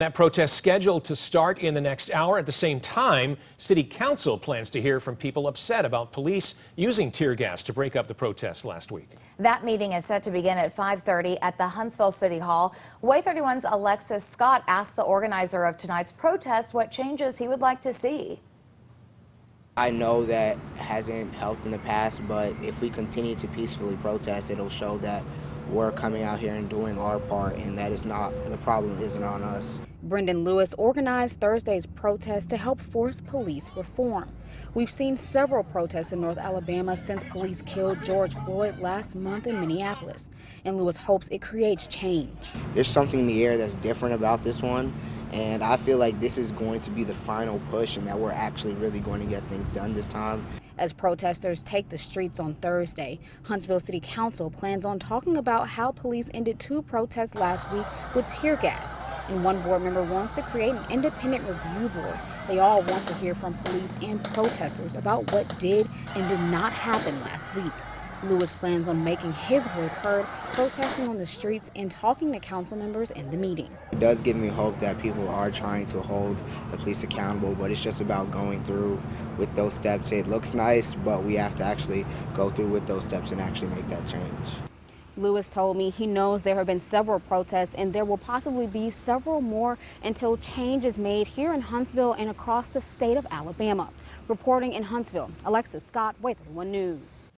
That protest scheduled to start in the next hour. At the same time, City Council plans to hear from people upset about police using tear gas to break up the protests last week. That meeting is set to begin at 5:30 at the Huntsville City Hall. Way 31's Alexis Scott asked the organizer of tonight's protest what changes he would like to see. I know that hasn't helped in the past, but if we continue to peacefully protest, it'll show that we're coming out here and doing our part, and that is not, the problem isn't on us. Brendan Lewis organized Thursday's protest to help force police reform. We've seen several protests in North Alabama since police killed George Floyd last month in Minneapolis, and Lewis hopes it creates change. There's something in the air that's different about this one, and I feel like this is going to be the final push and that we're actually really going to get things done this time. As protesters take the streets on Thursday, Huntsville City Council plans on talking about how police ended 2 protests last week with tear gas. And one board member wants to create an independent review board. They all want to hear from police and protesters about what did and did not happen last week. Lewis plans on making his voice heard, protesting on the streets and talking to council members in the meeting. It does give me hope that people are trying to hold the police accountable, but it's just about going through with those steps. It looks nice, but we have to actually go through with those steps and actually make that change. Lewis told me he knows there have been several protests and there will possibly be several more until change is made here in Huntsville and across the state of Alabama. Reporting in Huntsville, Alexis Scott, Way 31 News.